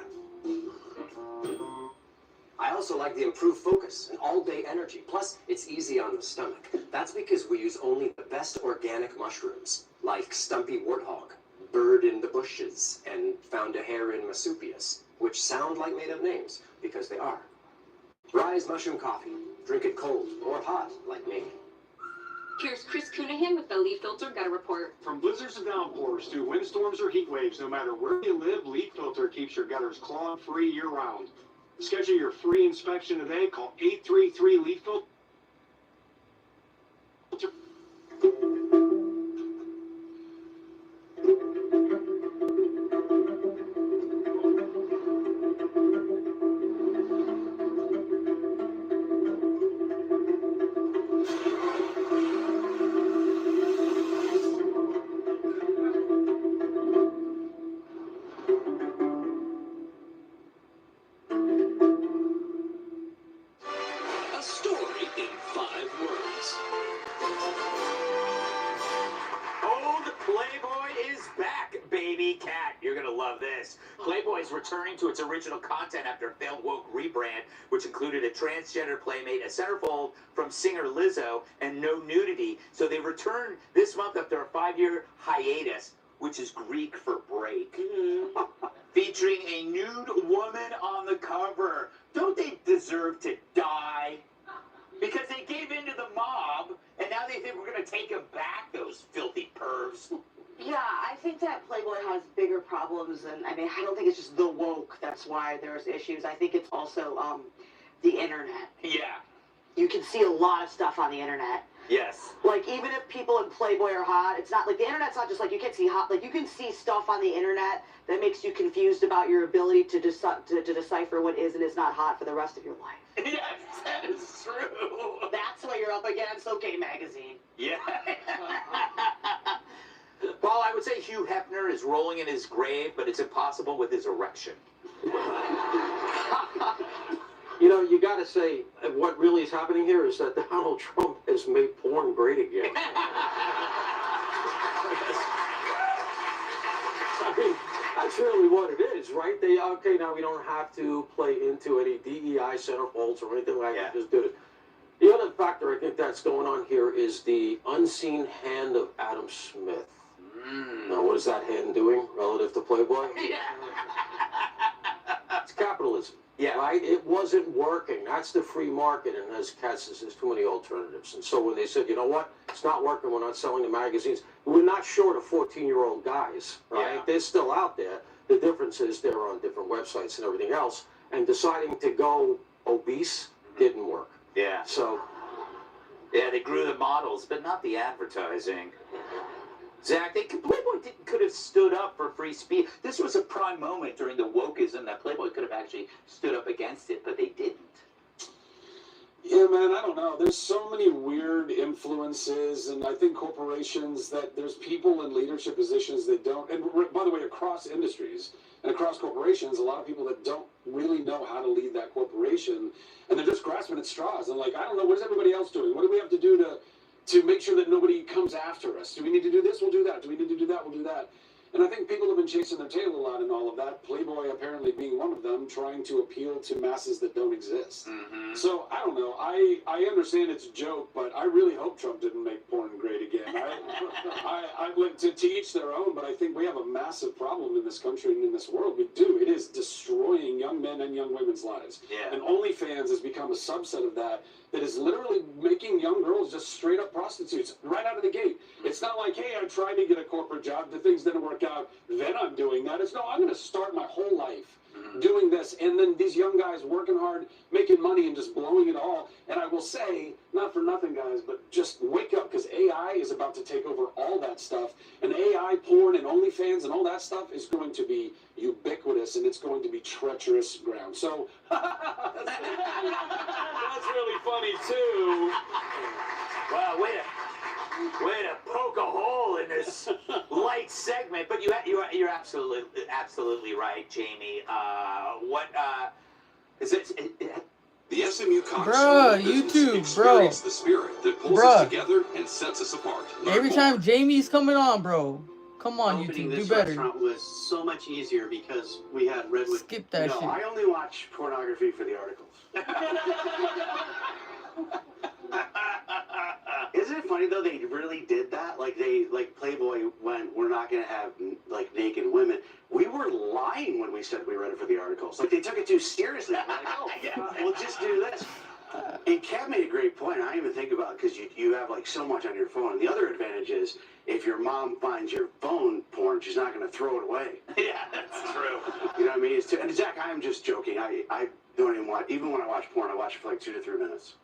I also like the improved focus and all-day energy. Plus, it's easy on the stomach. That's because we use only the best organic mushrooms, like Stumpy Warthog, Bird in the Bushes, and Found a Hair in Marsupius, which sound like made-up names, because they are. Rise Mushroom Coffee. Drink it cold or hot, like me. Here's Chris Coonahan with the Leaf Filter Gutter Report. From blizzards and downpours to windstorms or heat waves, no matter where you live, Leaf Filter keeps your gutters clog-free year-round. Schedule your free inspection today. Call 833-LEAF-FILTER. A story in 5 words. Old Playboy is back, baby cat. You're gonna love this. Playboy is returning to its original content after a failed woke rebrand, which included a transgender playmate, a centerfold from singer Lizzo, and no nudity. So they returned this month after a 5-year hiatus, which is Greek for break. Featuring a nude woman on the cover. Don't they deserve to die? Because they gave in to the mob, and now they think we're going to take them back, those filthy pervs. Yeah, I think that Playboy has bigger problems than, I mean, I don't think it's just the woke that's why there's issues. I think it's also the internet. Yeah. You can see a lot of stuff on the internet. Yes. Like, even if people in Playboy are hot, it's not, like, the internet's not just, like, you can't see hot, like, you can see stuff on the internet that makes you confused about your ability to decipher what is and is not hot for the rest of your life. Yes, that is true. That's what you're up against, okay, magazine. Yeah. Paul, I would say Hugh Hefner is rolling in his grave, but it's impossible with his erection. You know, you got to say, what really is happening here is that Donald Trump has made porn great again. I mean, that's really what it is, right? Okay, now we don't have to play into any DEI centerfolds or anything like that. Just did it. The other factor I think that's going on here is the unseen hand of Adam Smith. Now, what is that hand doing relative to Playboy? It's capitalism. Yeah. Right? It wasn't working. That's the free market, and as Kat says, there's too many alternatives. And so when they said, you know what, it's not working, we're not selling the magazines, we're not short of 14-year-old guys, right? Yeah. They're still out there. The difference is they're on different websites and everything else, and deciding to go obese didn't work. Yeah. So. Yeah, they grew the models, but not the advertising. Zach, Playboy could have stood up for free speech. This was a prime moment during the wokeism that Playboy could have actually stood up against it, but they didn't. Yeah, man, I don't know. There's so many weird influences, and I think corporations that there's people in leadership positions that don't, and by the way, across industries and across corporations, a lot of people that don't really know how to lead that corporation, and they're just grasping at straws. And like, I don't know, what is everybody else doing? What do we have to do to to make sure that nobody comes after us. Do we need to do this? We'll do that. Do we need to do that? We'll do that. And I think people have been chasing their tail a lot in all of that. Playboy apparently being one of them, trying to appeal to masses that don't exist. So, I don't know. I understand it's a joke, but I really hope Trump didn't make porn great again. I like to each their own, but I think we have a massive problem in this country and in this world. We do. It is destroying young men and young women's lives. Yeah. And OnlyFans has become a subset of that is literally making young girls just straight up prostitutes right out of the gate. It's not like, hey, I tried to get a corporate job, the things didn't work out, then I'm doing that. It's no, I'm going to start my whole life doing this, and then these young guys working hard, making money, and just blowing it all. And I will say, not for nothing, guys, but just wake up, because AI is about to take over all that stuff, and AI porn and OnlyFans and all that stuff is going to be ubiquitous, and it's going to be treacherous ground. So, that's really funny, too. Wow, way to poke a hole in this light segment, but you're absolutely right, Jamie. Is it? The SMU Congress Bruh, YouTube, bro. Experience the spirit that pulls us together and sets us apart. Every time Jamie's coming on, bro. Come on, Opening YouTube, do this better. restaurant was so much easier because we had Redwood. Skip that shit. I only watch pornography for the articles. Isn't it funny though? They really did that. Like Playboy went, we're not gonna have like naked women. We were lying when we said we read it for the articles. Like they took it too seriously. Like, oh, yeah, we'll just do this. And Kat made a great point. I didn't even think about it because you have like so much on your phone. And the other advantage is if your mom finds your phone porn, she's not going to throw it away. Yeah, that's true. You know what I mean? And Zach, I'm just joking. I don't even watch. Even when I watch porn, I watch it for like 2 to 3 minutes.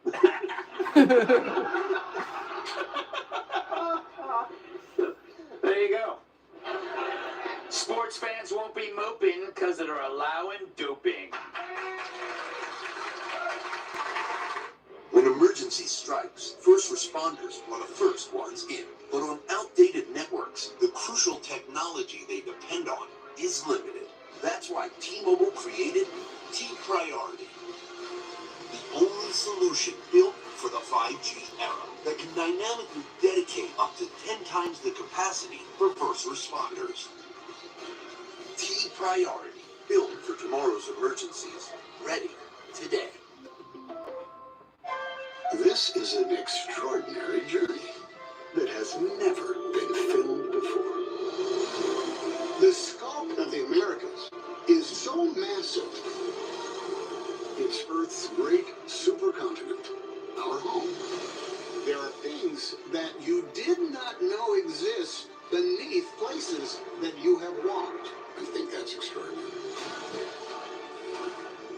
There you go. Sports fans won't be moping because they're allowing doping. When emergency strikes, first responders are the first ones in. But on outdated networks, the crucial technology they depend on is limited. That's why T-Mobile created T-Priority, the only solution built for the 5G era that can dynamically dedicate up to 10 times the capacity for first responders. T-Priority, built for tomorrow's emergencies, ready today. This is an extraordinary journey that has never been filmed before. The scope of the Americas is so massive. It's Earth's great supercontinent, our home. There are things that you did not know exist beneath places that you have walked. I think that's extraordinary.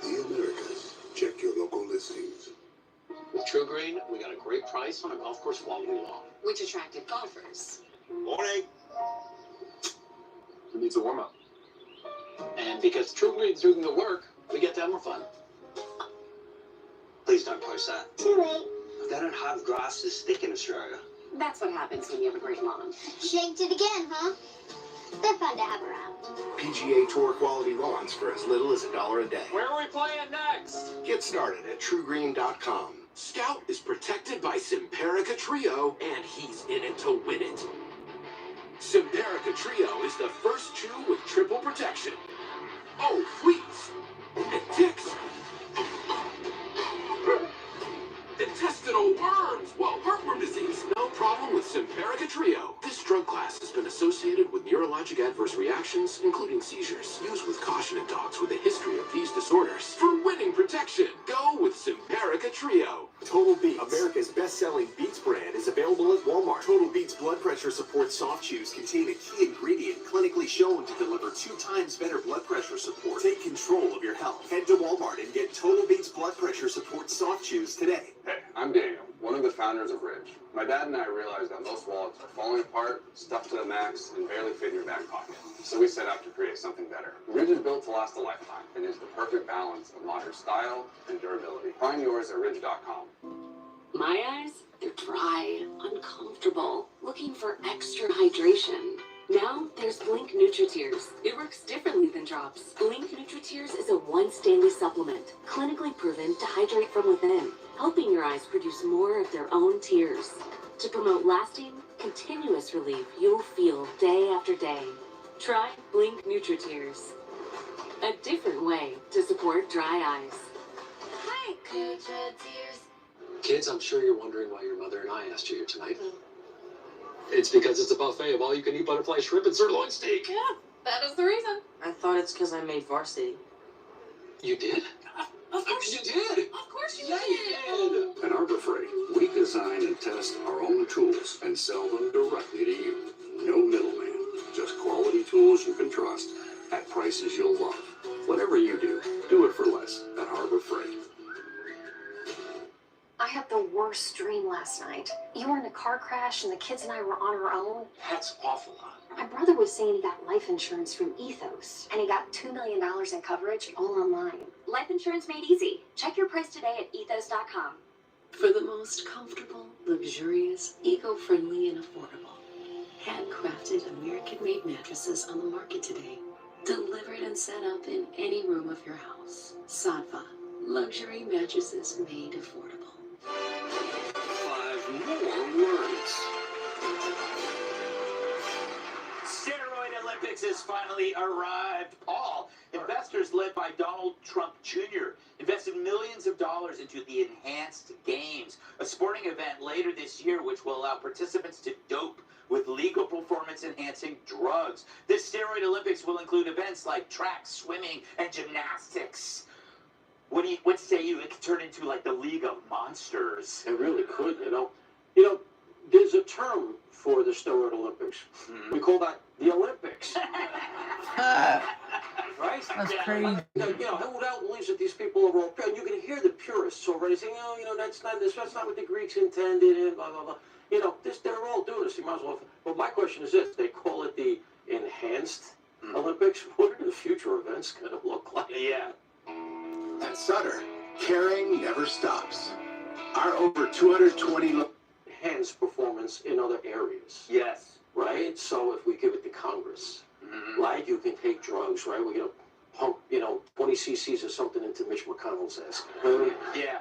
The Americas. Check your local listings. With True Green, we got a great price on a golf course all year long. Which attracted golfers. Morning. Who needs a warm-up? And because True Green's doing the work, we get to have more fun. Please don't post that. Too late. They don't have grass this thick in Australia. That's what happens when you have a great lawn. Shaked it again, huh? They're fun to have around. PGA Tour quality lawns for as little as $1 a day. Where are we playing next? Get started at TrueGreen.com. Scout is protected by Simparica Trio, and he's in it to win it. Simparica Trio is the first chew with triple protection. Oh, please. It ticks. Intestinal worms. Well, heartworm disease. No problem with Simparica Trio. This drug class has been associated with neurologic adverse reactions, including seizures. Used with caution in dogs with a history of these disorders. For winning protection, go with Simparica Trio. Total Beats, America's best-selling Beats brand, is available at Walmart. Total Beats blood pressure support soft chews contain a key ingredient clinically shown to deliver 2 times better blood pressure support. Take control of your health. Head to Walmart and get Total Beats blood pressure support soft chews today. Hey, I'm Daniel, one of the founders of Ridge. My dad and I realized that most wallets are falling apart, stuffed to the max, and barely fit in your back pocket. So we set out to create something better. Ridge is built to last a lifetime and is the perfect balance of modern style and durability. Find yours at ridge.com. My eyes, they're dry, uncomfortable, looking for extra hydration. Now there's Blink NutriTears. It works differently than drops. Blink NutriTears is a once-daily supplement, clinically proven to hydrate from within, helping your eyes produce more of their own tears. to promote lasting, continuous relief you'll feel day after day. Try Blink NutriTears, a different way to support dry eyes. Hi, NutriTears. Kids, I'm sure you're wondering why your mother and I asked you here tonight. It's because it's a buffet of all-you-can-eat butterfly shrimp and sirloin steak. Yeah, that is the reason. I thought it's because I made varsity. You did? Of course you did. Of course you Yeah, you did. At Harbor Freight, we design and test our own tools and sell them directly to you. No middleman, just quality tools you can trust at prices you'll love. Whatever you do it for less at Harbor Freight. I had the worst dream last night. You were in a car crash and the kids and I were on our own. That's awful. My brother was saying he got life insurance from Ethos, and he got $2 million in coverage all online. Life insurance made easy. Check your price today at ethos.com. For the most comfortable, luxurious, eco-friendly, and affordable, handcrafted American-made mattresses on the market today. Delivered and set up in any room of your house. Saatva, luxury mattresses made affordable. 5 more words. Steroid Olympics has finally arrived. Paul, investors led by Donald Trump Jr. invested millions of dollars into the Enhanced Games, a sporting event later this year which will allow participants to dope with legal performance-enhancing drugs. This Steroid Olympics will include events like track, swimming, and gymnastics. What say you? It could turn into like the League of Monsters. It really could, you know. You know, there's a term for the Steroid Olympics. We call that the Olympics. Right? That's crazy. You know, who believes that these people are all pure? And you can hear the purists already saying, oh, you know, that's not what the Greeks intended, and blah, blah, blah. You know, they're all doing this. You might as well. But my question is this: they call it the Enhanced Olympics. What are the future events going to look like? Yeah. At Sutter, caring never stops. Our over 220 enhanced performance in other areas. Yes. Right? So if we give it to Congress, right, you can take drugs, right? We're going to pump, 20 cc's of something into Mitch McConnell's ass. Yeah.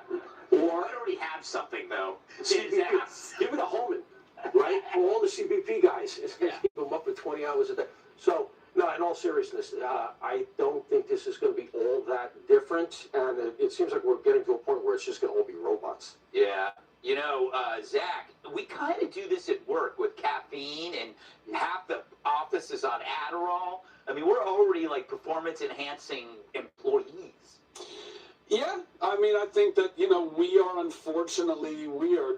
Or I already have something, though. CBP. Give it a Holman, right? For all the CBP guys. It's going to keep them up for 20 hours a day. So, no, in all seriousness, I don't think this is going to be all that different. And it seems like we're getting to a point where it's just going to all be robots. Yeah. You know, Zach, we kind of do this at work with caffeine, and half the office is on Adderall. I mean, we're already like performance-enhancing employees. Yeah, I mean, I think that, we are unfortunately, we are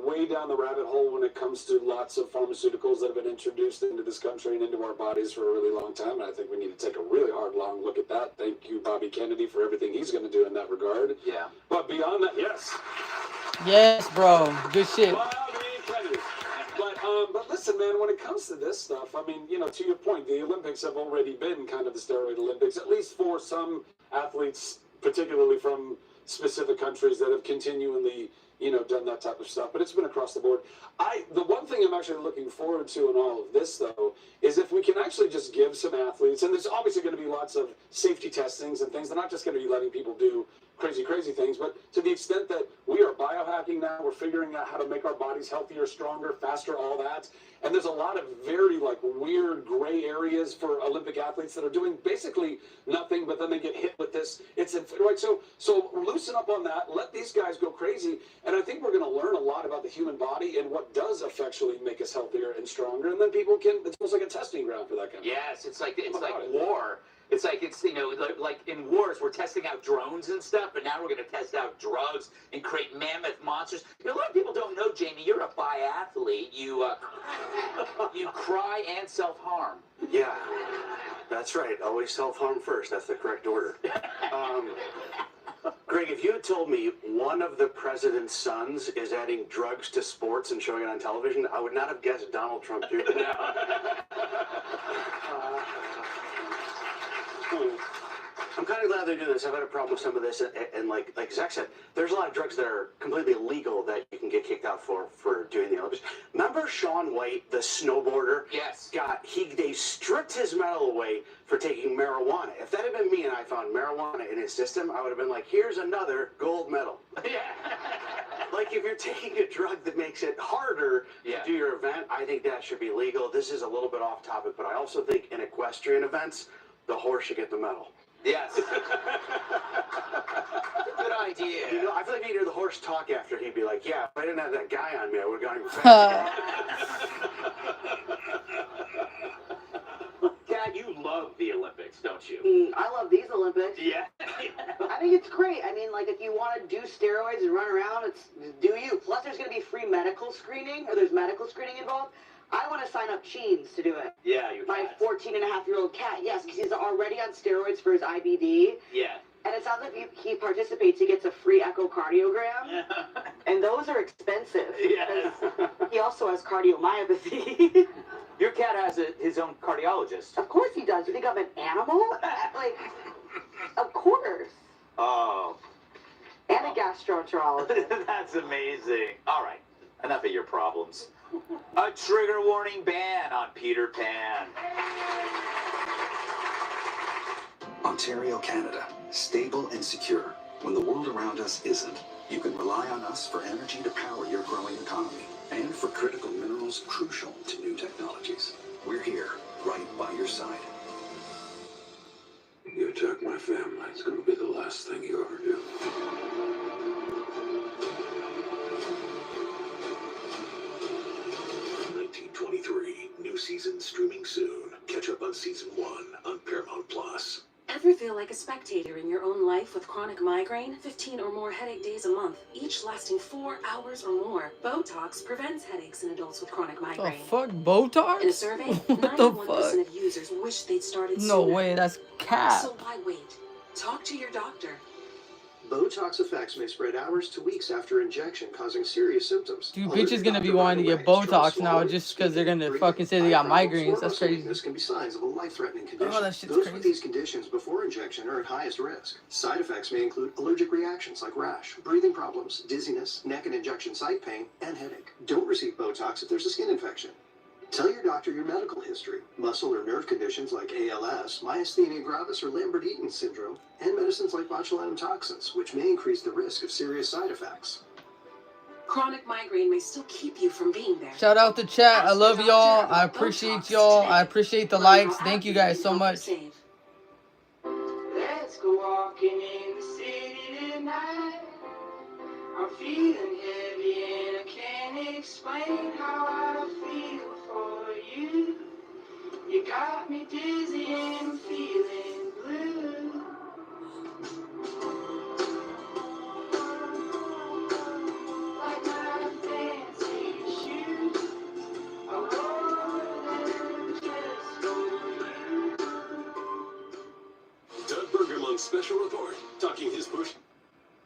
way down the rabbit hole when it comes to lots of pharmaceuticals that have been introduced into this country and into our bodies for a really long time. And I think we need to take a really hard, long look at that. Thank you, Bobby Kennedy, for everything he's going to do in that regard. Yeah. But beyond that, yes. Yes, bro. Good shit. Bobby Kennedy. But listen, man, when it comes to this stuff, I mean, to your point, the Olympics have already been kind of the steroid Olympics, at least for some athletes, particularly from specific countries that have continually, done that type of stuff. But it's been across the board. The one thing I'm actually looking forward to in all of this, though, is if we can actually just give some athletes, and there's obviously going to be lots of safety testings and things. They're not just going to be letting people do crazy things, but to the extent that we are biohacking now, we're figuring out how to make our bodies healthier, stronger, faster, all that. And there's a lot of very weird gray areas for Olympic athletes that are doing basically nothing, but then they get hit with this. It's right. So loosen up on that. Let these guys go crazy, and I think we're going to learn a lot about the human body and what does effectually make us healthier and stronger. And then people can. It's almost like a testing ground for that kind of. Yes, it's like war. It's like like in wars we're testing out drones and stuff, but now we're going to test out drugs and create mammoth monsters. A lot of people don't know, Jamie, you're a biathlete. You you cry and self-harm. Yeah, that's right. Always self-harm first. That's the correct order. Greg, if you had told me one of the president's sons is adding drugs to sports and showing it on television, I would not have guessed Donald Trump Jr. I'm kind of glad they're doing this. I've had a problem with some of this, and like Zach said, there's a lot of drugs that are completely illegal that you can get kicked out for doing the Olympics. Remember Shaun White, the snowboarder? Yes. They stripped his medal away for taking marijuana. If that had been me and I found marijuana in his system, I would have been like, here's another gold medal. Yeah. Like, if you're taking a drug that makes it harder to do your event, I think that should be legal. This is a little bit off topic, but I also think in equestrian events, the horse should get the medal. Yes. Good idea. You know, I feel like if you hear the horse talk after, he'd be like, yeah, if I didn't have that guy on me, I would have gone even faster. Dad, you love the Olympics, don't you? I love these Olympics. Yeah. I think it's great. I mean, like, if you want to do steroids and run around, do you. Plus, there's going to be free medical screening, or there's medical screening involved. I want to sign up Cheens to do it. Yeah, your My 14-and-a-half-year-old cat, yes, because he's already on steroids for his IBD. Yeah. And it sounds like if he participates, he gets a free echocardiogram. And those are expensive. Yes. He also has cardiomyopathy. Your cat has his own cardiologist. Of course he does. You think I'm an animal? Like, of course. Oh. And a gastroenterologist. That's amazing. All right, enough of your problems. A trigger warning ban on Peter Pan. Ontario, Canada. Stable and secure. When the world around us isn't, you can rely on us for energy to power your growing economy and for critical minerals crucial to new technologies. We're here, right by your side. You attack my family, it's gonna be the last thing you ever do. New season streaming soon. Catch up on season 1 on Paramount Plus. Ever feel like a spectator in your own life with chronic migraine? 15 or more headache days a month, each lasting 4 hours or more. Botox prevents headaches in adults with chronic migraine. The fuck, Botox? In a survey, What the 91% of users wish they'd started No sooner. way, that's cap. So why wait? Talk to your doctor. Botox effects may spread hours to weeks after injection, causing serious symptoms. Dude, bitches gonna be wanting to get Botox now just because they're gonna fucking say they got migraines. That's crazy. This can be signs of a life-threatening condition. Oh, that shit's Those crazy. with these conditions before injection are at highest risk. Side effects may include allergic reactions like rash, breathing problems, dizziness, neck and injection site pain, and headache. Don't receive Botox if there's a skin infection. Tell your doctor your medical history, muscle or nerve conditions like ALS, myasthenia gravis or Lambert-Eaton syndrome, and medicines like botulinum toxins, which may increase the risk of serious side effects. Chronic migraine may still keep you from being there. Shout out to chat. I love y'all. I appreciate y'all. I appreciate the likes. Thank you guys so much. Let's go walking in the city tonight. I'm feeling heavy and I can't explain how I feel for you. You got me dizzy and I'm feeling blue. Like my fancy shoes, I wore them just for you. Doug Bergam Special Report, talking his push.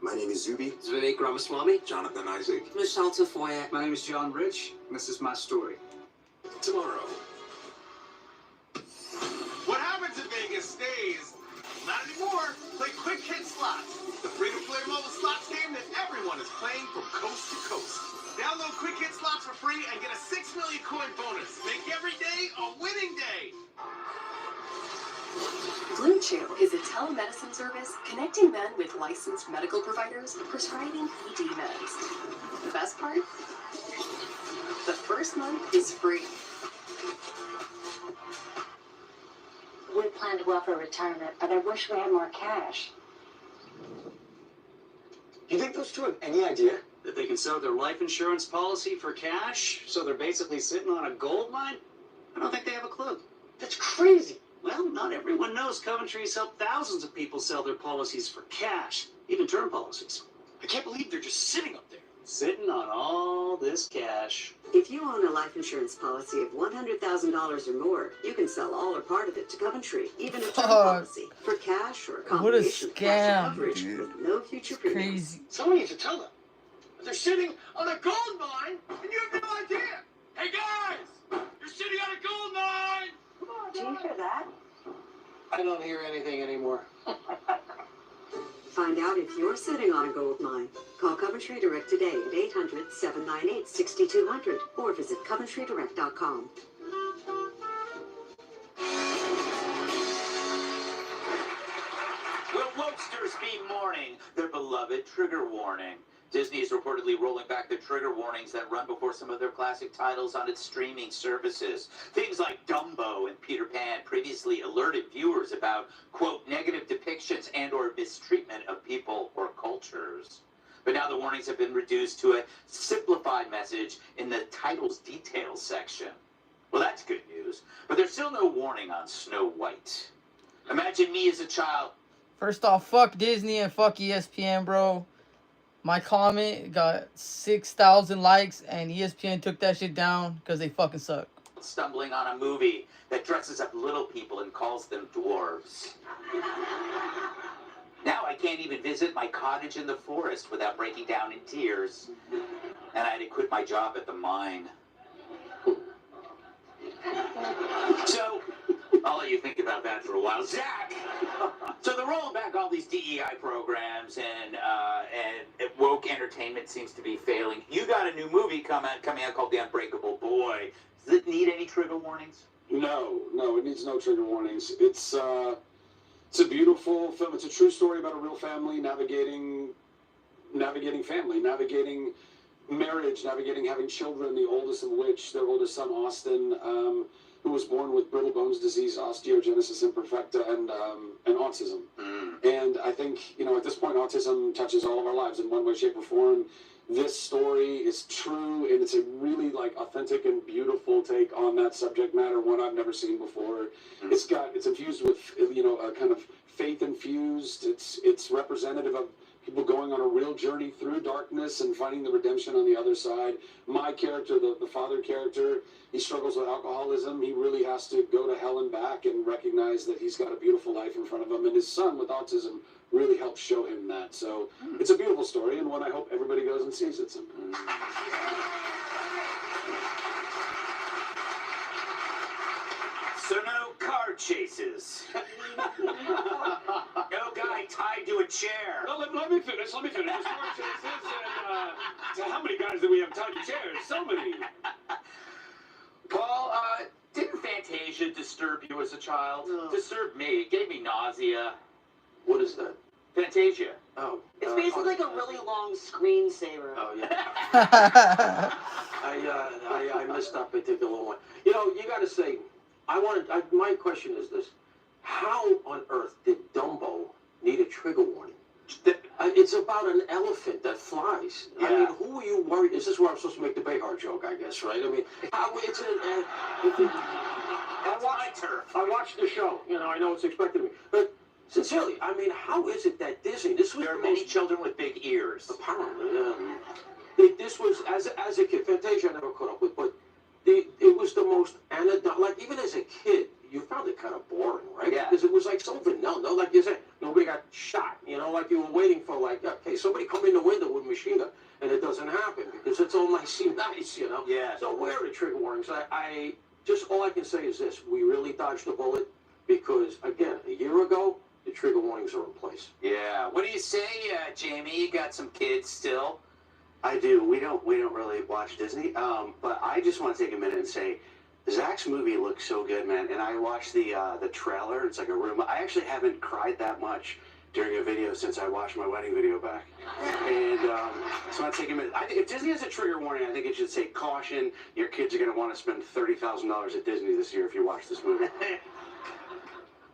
My name is Zubi. Vivek Ramaswamy. Jonathan Isaac. Michelle Tafoya. My name is John Rich, and this is my story. Tomorrow. What happens in Vegas stays. Not anymore. Play Quick Hit Slots, the free-to-play mobile slots game that everyone is playing from coast to coast. Download Quick Hit Slots for free and get a 6 million coin bonus. Make every day a winning day. Blue Chew is a telemedicine service connecting men with licensed medical providers prescribing ED meds. The best part? The first month is free. We plan to go out for retirement, but I wish we had more cash. You think those two have any idea that they can sell their life insurance policy for cash, so they're basically sitting on a gold mine? I don't think they have a clue. That's crazy. Well, not everyone knows Coventry's helped thousands of people sell their policies for cash, even term policies. I can't believe they're just sitting up there, sitting on all this cash. If you own a life insurance policy of $100,000 or more, you can sell all or part of it to Coventry, even a term policy, for cash or a What a combination of cash and scam, coverage dude. with no future premiums. Crazy. Someone needs to tell them. They're sitting on a gold mine and you have no idea. Hey guys, you're sitting on a gold mine. Do you hear that? I don't hear anything anymore. Find out if you're sitting on a gold mine. Call Coventry Direct today at 800-798-6200 or visit coventrydirect.com. Will wokesters be mourning their beloved trigger warning? Disney is reportedly rolling back the trigger warnings that run before some of their classic titles on its streaming services. Things like Dumbo and Peter Pan previously alerted viewers about, quote, negative depictions and or mistreatment of people or cultures. But now the warnings have been reduced to a simplified message in the title's details section. Well, that's good news, but there's still no warning on Snow White. Imagine me as a child. First off, fuck Disney and fuck ESPN, bro. My comment got 6,000 likes, and ESPN took that shit down because they fucking suck. Stumbling on a movie that dresses up little people and calls them dwarves. Now I can't even visit my cottage in the forest without breaking down in tears. And I had to quit my job at the mine. So, I'll let you think about that for a while. Zach! So they're rolling back all these DEI programs, and woke entertainment seems to be failing. You got a new movie coming out called The Unbreakable Boy. Does it need any trigger warnings? No, it needs no trigger warnings. It's a beautiful film. It's a true story about a real family navigating family, navigating marriage, navigating having children, the oldest of which, their oldest son, Austin, who was born with brittle bones disease, osteogenesis imperfecta, and autism. And I think, at this point, autism touches all of our lives in one way, shape, or form. This story is true, and it's a really, authentic and beautiful take on that subject matter, one I've never seen before. It's infused with, a kind of faith-infused. It's representative of people going on a real journey through darkness and finding the redemption on the other side. My character, the father character, he struggles with alcoholism. He really has to go to hell and back and recognize that he's got a beautiful life in front of him. And his son with autism really helps show him that. So it's a beautiful story, and one I hope everybody goes and sees at some point. So no car chases. No guy tied to a chair. No, let me finish. There's car chases, and how many guys do we have tied to chairs? So many. Paul, didn't Fantasia disturb you as a child? Disturbed me. It gave me nausea. What is that? Fantasia. Oh. It's basically like a really long screensaver. Oh, yeah. I missed that particular one. You got to say, my question is this. How on earth did Dumbo need a trigger warning? It's about an elephant that flies. Yeah. I mean, who are you worried? Is this where I'm supposed to make the Behar joke, I guess, right? I mean, I watched the show. I know it's expected of me. But sincerely, I mean, how is it that Disney, There are many children with big ears. Apparently, this was, as a kid, Fantasia I never caught up with, but it was the most anodyne, even as a kid, you found it kind of boring, right? Yeah. Because it was so vanilla. No, like you said, nobody got shot. Like you were waiting for, okay, somebody come in the window with a machine gun, and it doesn't happen because it's all nice. Yeah. So where are the trigger warnings? I just, all I can say is this: we really dodged the bullet because, again, a year ago, the trigger warnings are in place. Yeah. What do you say, Jamie? You got some kids still? I do. We don't really watch Disney. But I just want to take a minute and say, Zach's movie looks so good, man. And I watched the trailer. It's like a room. I actually haven't cried that much during a video since I watched my wedding video back. And so I want to take a minute. I think if Disney has a trigger warning, I think it should say, caution, your kids are going to want to spend $30,000 at Disney this year if you watch this movie.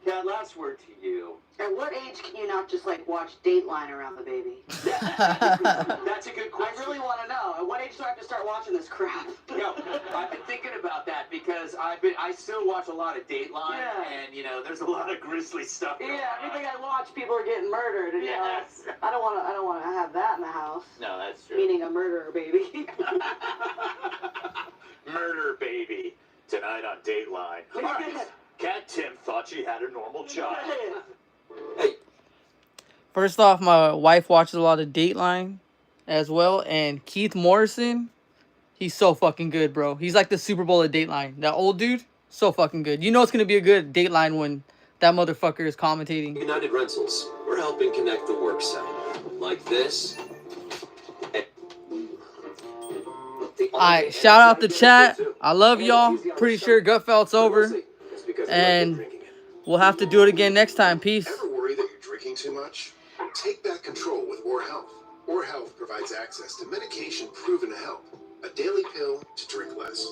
Yeah, last word to you. At what age can you not just watch Dateline around the baby? That's a good question. I really want to know. At what age do I have to start watching this crap? I've been thinking about that because I still watch a lot of Dateline, and there's a lot of grisly stuff going on. Everything I watch, people are getting murdered. And, Yes. I don't want to have that in the house. No, that's true. Meaning a murderer baby. Murder baby tonight on Dateline. All right. Cat Tim thought she had a normal child. First off, my wife watches a lot of Dateline as well, and Keith Morrison, he's so fucking good, bro. He's like the Super Bowl of Dateline. That old dude, so fucking good. You know it's gonna be a good Dateline when that motherfucker is commentating. United Rentals. We're helping connect the work site. Like this. Alright, shout out the chat. I love y'all. Pretty sure Gutfeld's over. And we'll have to do it again next time. Peace. Ever worry that you're drinking too much? Take back control with Or Health. Or Health provides access to medication proven to help. A daily pill to drink less.